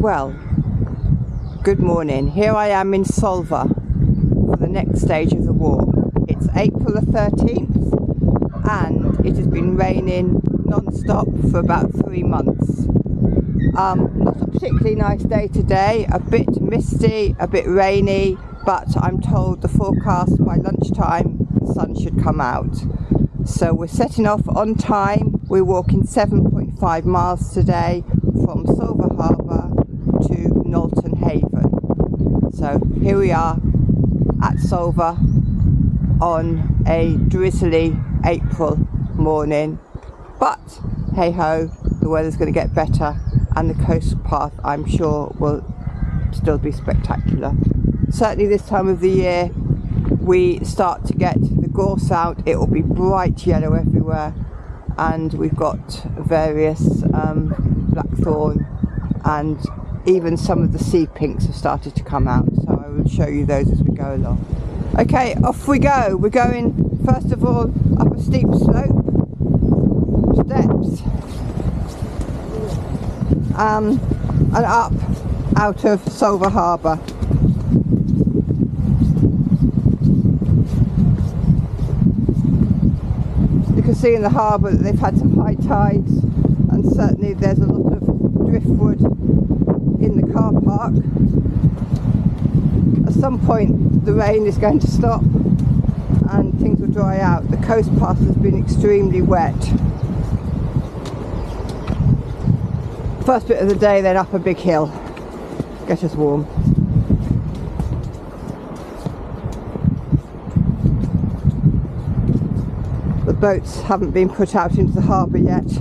Well, good morning. Here I am in Solva for the next stage of the walk. It's April the 13th and it has been raining non-stop for about 3 months. Not a particularly nice day today, a bit misty, a bit rainy, but I'm told the forecast by lunchtime the sun should come out. So we're setting off on time. We're walking 7.5 miles today from Solva Harbour to Nolton Haven. So here we are at Solva on a drizzly April morning, but hey ho, the weather's going to get better and the coast path I'm sure will still be spectacular. Certainly this time of the year we start to get the gorse out. It will be bright yellow everywhere, and we've got various blackthorn, and even some of the sea pinks have started to come out, so I will show you those as we go along. Okay, off we go. We're going first of all up a steep slope, steps, and up out of Solva Harbour. You can see in the harbour that they've had some high tides, and certainly there's a lot of driftwood in the car park. At some point the rain is going to stop and things will dry out. The coast path has been extremely wet. First bit of the day, then up a big hill, get us warm. The boats haven't been put out into the harbour yet,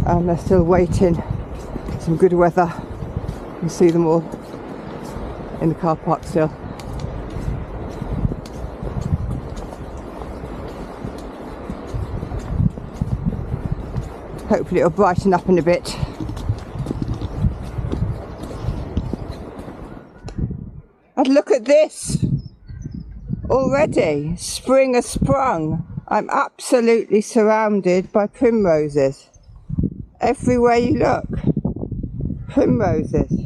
and they're still waiting. Some good weather. You can see them all in the car park still. Hopefully it'll brighten up in a bit. And look at this! Already, spring has sprung. I'm absolutely surrounded by primroses. Everywhere you look, primroses.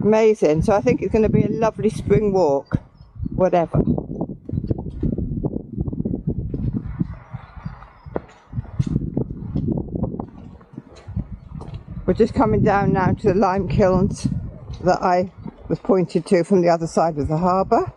Amazing. So I think it's going to be a lovely spring walk, whatever. We're just coming down now to the lime kilns that I was pointed to from the other side of the harbour.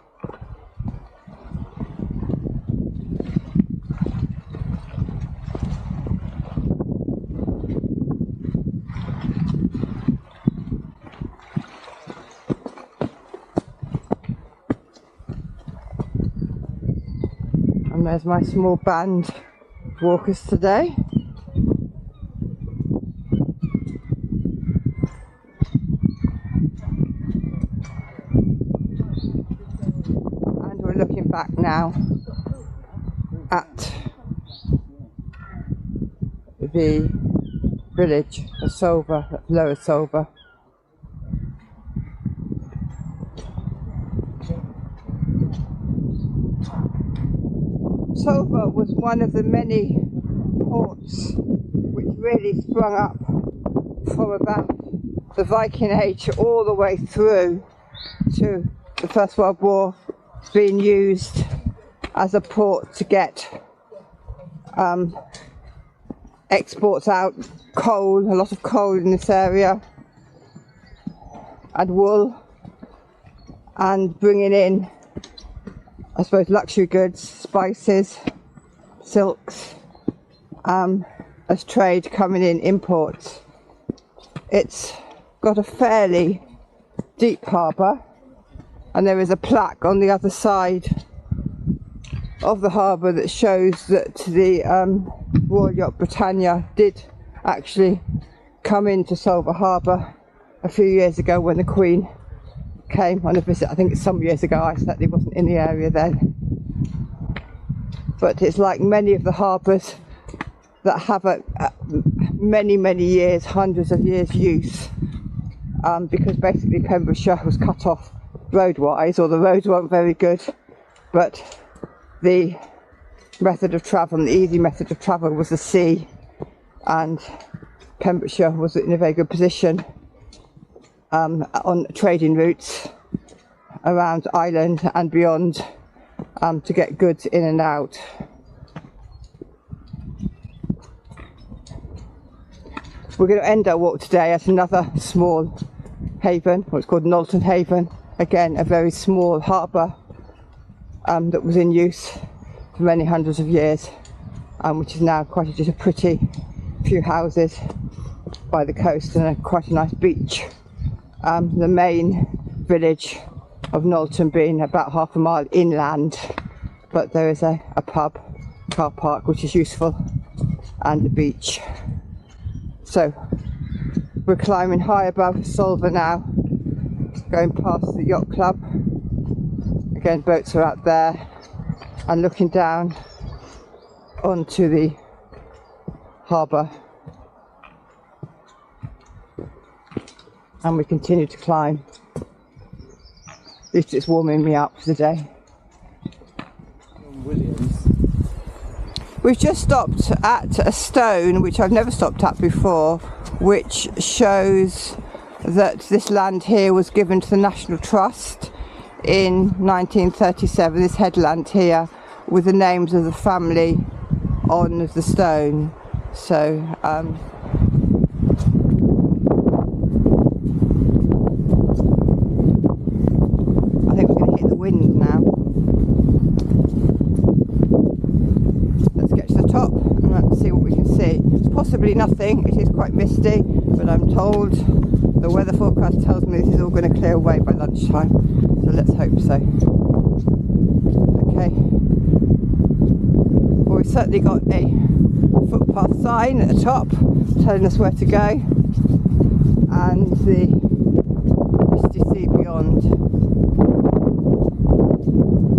And there's my small band of walkers today. And we're looking back now at the village of Solva, Lower Solva. Solva was one of the many ports which really sprung up from about the Viking Age all the way through to the First World War, being used as a port to get exports out, coal, a lot of coal in this area, and wool, and bringing in, I suppose, luxury goods, spices, silks, as trade coming in, imports. It's got a fairly deep harbour, and there is a plaque on the other side of the harbour that shows that the Royal Yacht Britannia did actually come into Solva Harbour a few years ago when the Queen came on a visit. I think it's some years ago. I certainly wasn't in the area then. But it's like many of the harbours that have a many years, hundreds of years use, because basically Pembrokeshire was cut off road-wise, or the roads weren't very good, but the method of travel, the easy method of travel, was the sea, and Pembrokeshire was in a very good position on trading routes around Ireland and beyond to get goods in and out. We're going to end our walk today at another small haven, what's called Nolton Haven. Again, a very small harbour that was in use for many hundreds of years, which is now quite just a pretty few houses by the coast and quite a nice beach. The main village of Nolton being about half a mile inland, but there is a pub, car park, which is useful, and a beach. So we're climbing high above Solva now, going past the yacht club. Again, boats are out there, and looking down onto the harbour. And we continue to climb. At least it's warming me up for the day. We've just stopped at a stone which I've never stopped at before, which shows that this land here was given to the National Trust in 1937, this headland here, with the names of the family on the stone. So I think we're going to hit the wind now. Let's get to the top and let's see what we can see. It's possibly nothing, it is quite misty, but I'm told the weather forecast tells me this is all going to clear away by lunchtime, so let's hope so. Okay, well, we've certainly got a footpath sign at the top telling us where to go, and the misty sea beyond.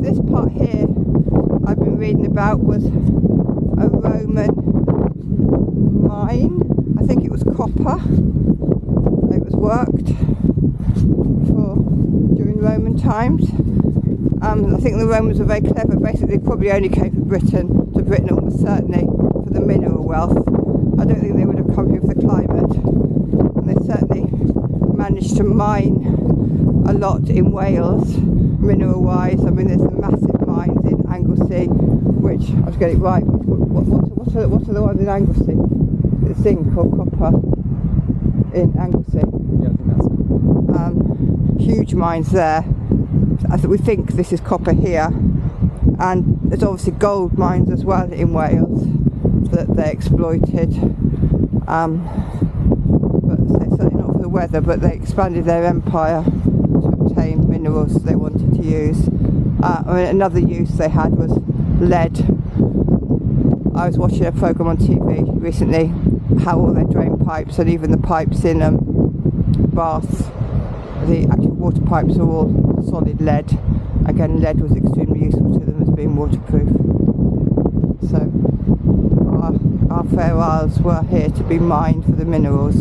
This part here I've been reading about was a Roman mine. I think it was copper. It was worked during Roman times. I think the Romans were very clever. Basically, they probably only came to Britain almost certainly for the mineral wealth. I don't think they would have come here for the climate. And they certainly managed to mine a lot in Wales, mineral-wise. I mean, there's some massive mines in Anglesey, which I was getting it right. What are the ones in Anglesey? It's a thing called copper in Anglesey. Yeah, I think that's it. Huge mines there. We think this is copper here, and there's obviously gold mines as well in Wales that they exploited. But certainly not for the weather, but they expanded their empire to obtain minerals they wanted to use. Another use they had was lead. I was watching a programme on TV recently, how all their drain pipes and even the pipes in Bath, the actual water pipes are all solid lead. Again, lead was extremely useful to them as being waterproof. So our fair isles were here to be mined for the minerals.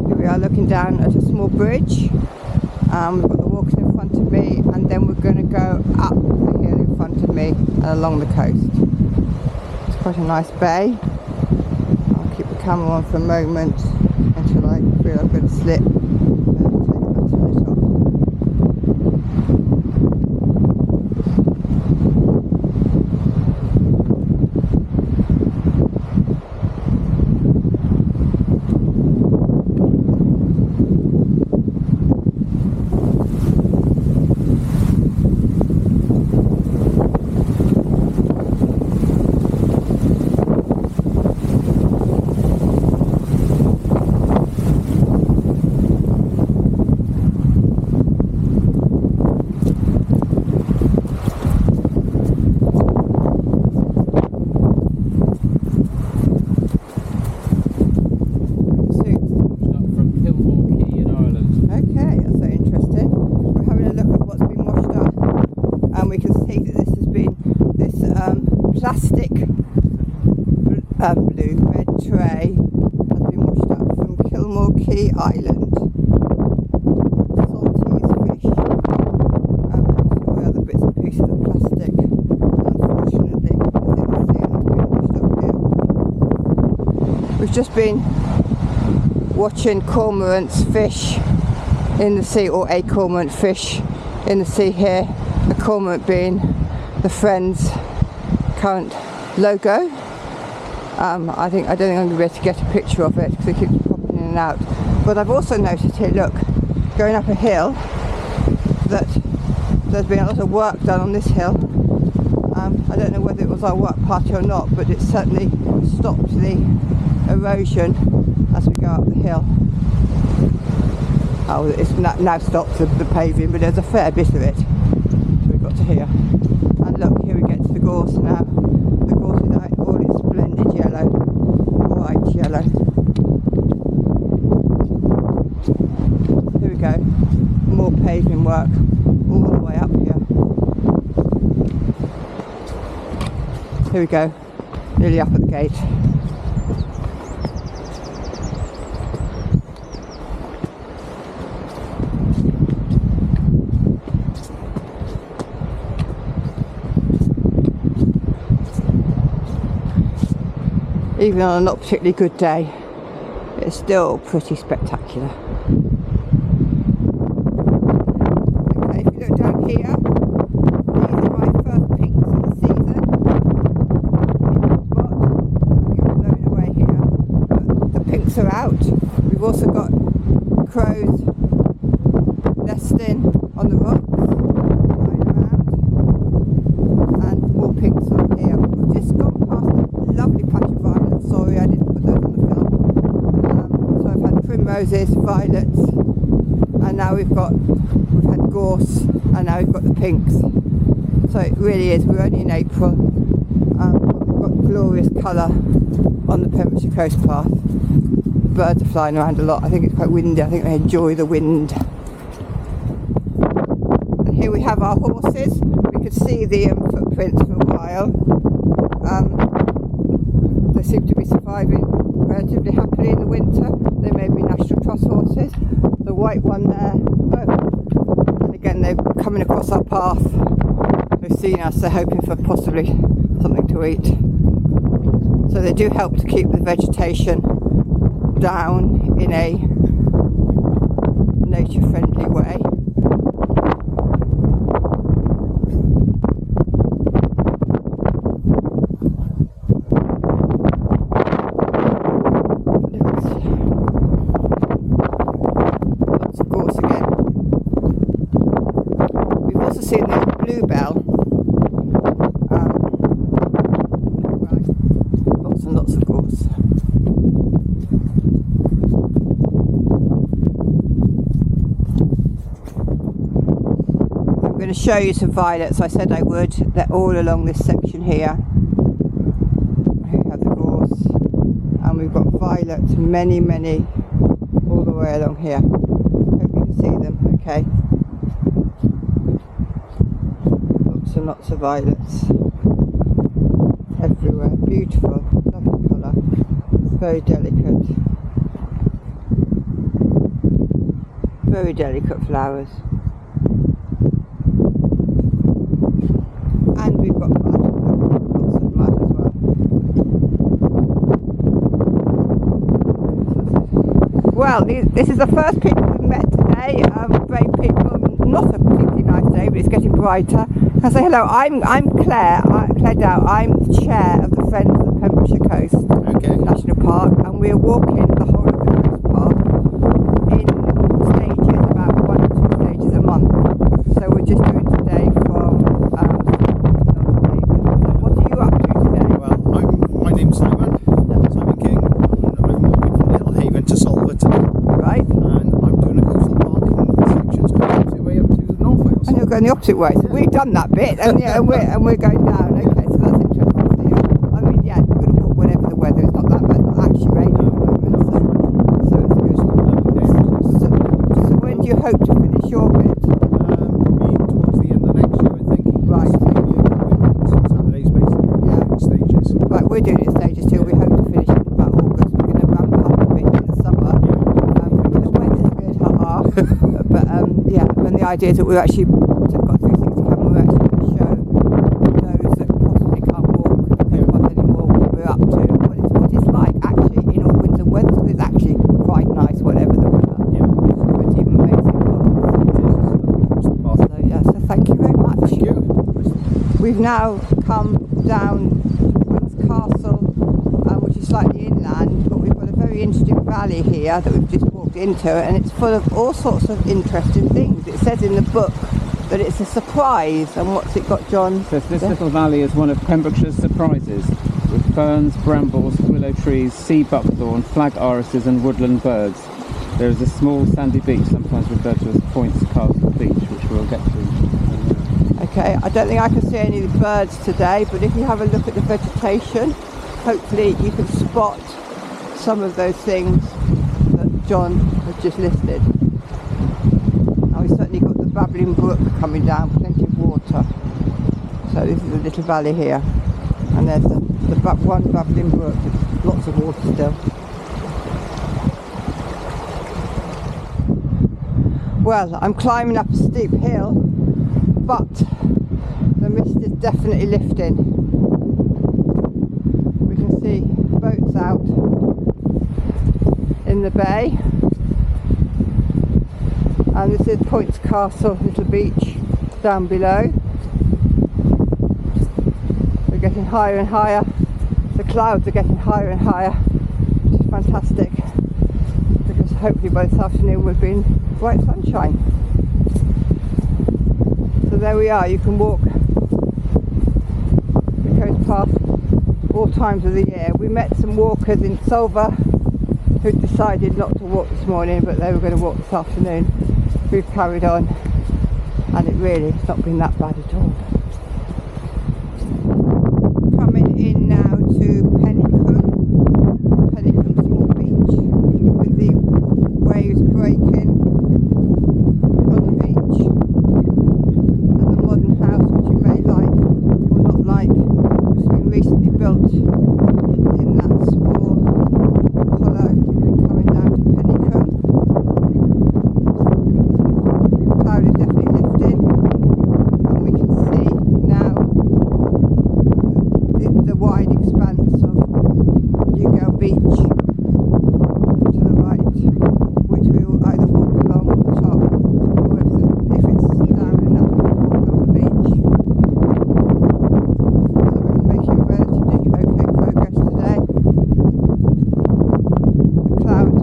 Here we are looking down at a small bridge. We've got the walking in front of me, and then we're going to go up the hill in front of me and along the coast. It's quite a nice bay. I'll keep the camera on for a moment until I feel I'm going to slip. Plastic blue red tray has been washed up from Pembrokeshire Island. Salties, fish, and other bits and pieces of plastic. Unfortunately, as you can see, has been washed up here. We've just been watching cormorants fish in the sea, or a cormorant fish in the sea here. The cormorant being the Friends current logo. I don't think I'm going to be able to get a picture of it because it keeps popping in and out. But I've also noticed here, look, going up a hill, that there's been a lot of work done on this hill. I don't know whether it was our work party or not, but it certainly stopped the erosion as we go up the hill. Oh, it's now stopped the paving, but there's a fair bit of it. We've got to here. And look, here we get to the gorse now. The gorse is out in all its splendid yellow, bright yellow. Here we go. More paving work all the way up here. Here we go, nearly up at the gate. Even on a not particularly good day, it's still pretty spectacular. Okay, if you look down here, these are my first pinks of the season. Blown away here, but the pinks are out. We've also got crows nesting on the rocks, flying around, and more pinks on here. We've just gone past a lovely patch of violets. Sorry, I didn't put those on the film. So I've had primroses, violets, and now we've had gorse, and now we've got the pinks. So it really is, we're only in April. We've got glorious colour on the Pembrokeshire coast path. Birds are flying around a lot. I think it's quite windy. I think they enjoy the wind. And here we have our horses. We could see the footprints for a while. They seem to be surviving relatively happily in the winter. They may be National Trust horses. The white one there. Oh. And again, they're coming across our path. They've seen us. They're hoping for possibly something to eat. So they do help to keep the vegetation down in a nature-friendly way. Lots of gorse again. We've also seen the bluebell. Lots and lots of gorse. I'm going to show you some violets. I said I would. They're all along this section here. Here we have the gorse, and we've got violets, many all the way along here. Hope you can see them. Okay. Lots and lots of violets everywhere. Beautiful, lovely colour, very delicate. Very delicate flowers. And we've got mud, lots of mud as well. Well, this is the first people we've met today. Brave people, not a particularly nice day, but it's getting brighter. I say hello, I'm Claire Dow. I'm the chair of the Friends of the Pembrokeshire Coast National Park, and we're walking the whole of the coast path in stages, about 1 or 2 stages a month. So we're just doing today from Nolton Haven. So what are you up to today? Well, my name's Simon King, and I'm walking from Nolton Haven to Solva today. Right. And I'm doing a coastal parking sections going the opposite way up to North Wales. And you're going the opposite way. So we've done that bit, and we're going down. Okay, so that's interesting. So, I mean, yeah, we're going to walk whenever the weather is not that bad. It's not actually raining at the moment, so it's good. So when do you hope to finish your bit? Probably towards the end of next year, I think. Right. Saturdays, basically. Yeah. In stages. Right, we're doing it in stages too. We hope to finish in about August. We're going to ramp up a bit in the summer. The weather's good, but yeah, and the idea is that we've actually got 3 things to come. We're actually going to show those that possibly can't walk anymore what we're up to, what it's like actually in all winds and weather. It's actually quite nice We've now come down to Points Castle, which is slightly inland, but we've got a very interesting valley here that we've just walked into, and it's full of all sorts of interesting things. It says in the book that it's a surprise, and what's it got, John? So this little valley is one of Pembrokeshire's surprises, with ferns, brambles, willow trees, sea buckthorn, flag irises and woodland birds. There is a small sandy beach, sometimes referred to as Points Castle Beach, which we'll get to. Okay, I don't think I can see any of the birds today, but if you have a look at the vegetation, hopefully you can spot some of those things that John has just listed. Now we've certainly got the babbling brook coming down, plenty of water. So this is a little valley here, and there's the one babbling brook with lots of water still. Well, I'm climbing up a steep hill, but the mist is definitely lifting. We can see boats out in the bay, and this is Points Castle little beach down below. We're getting higher and higher, the clouds are getting higher and higher, which is fantastic, because hopefully by this afternoon we'll be in bright sunshine. So there we are, you can walk the coast path all times of the year. We met some walkers in Solva who decided not to walk this morning, but they were going to walk this afternoon. We've carried on, and it really has not been that bad at all. Coming in now to Pembrokeshire Small Beach, with the waves breaking on the beach, and the modern house, which you may like or not like, which has been recently built in that small hollow coming down to Pembrokeshire. The cloud is definitely lifting, and we can see now the wide expanse of Newgale Beach to the right, which we will either walk along the top, or if it's down enough, walk on the beach. So we're making relatively okay progress today. The cloud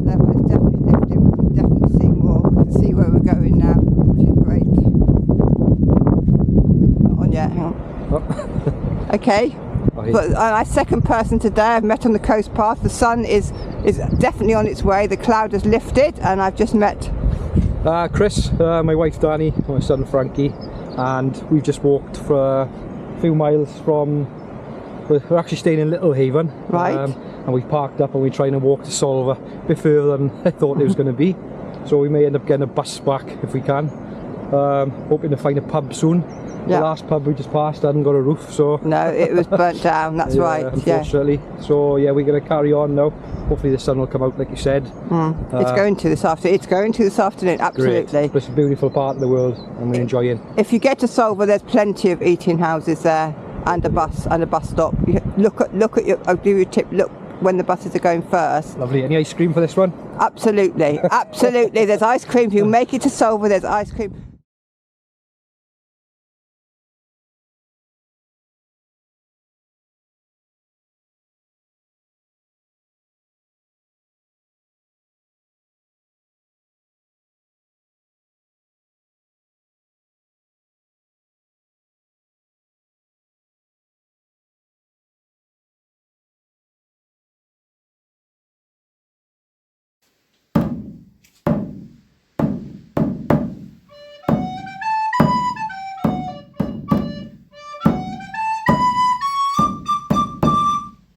level is definitely lifting, we can definitely see more, we can see where we're going now, which is great. Not on yet, hang on. Oh. Okay. But I'm second person today I've met on the coast path. The sun is definitely on its way, the cloud has lifted, and I've just met Chris, my wife Danny, my son Frankie, and we've just walked for a few miles from, we're actually staying in Nolton Haven, right, and we've parked up and we're trying to walk to Solva, a bit further than I thought it was going to be, so we may end up getting a bus back if we can. Hoping to find a pub soon. Yeah. The last pub we just passed hadn't got a roof, so no, it was burnt down, that's yeah, right, unfortunately. Yeah. So yeah, we're going to carry on now. Hopefully the sun will come out like you said. It's going to this afternoon. It's going to this afternoon, absolutely. Great. It's a beautiful part of the world and we're enjoying. If you get to Solva, there's plenty of eating houses there, and a bus stop. You look at your, I'll give you a tip, look when the buses are going first. Lovely. Any ice cream for this one? Absolutely, absolutely. There's ice cream. If you make it to Solva, there's ice cream.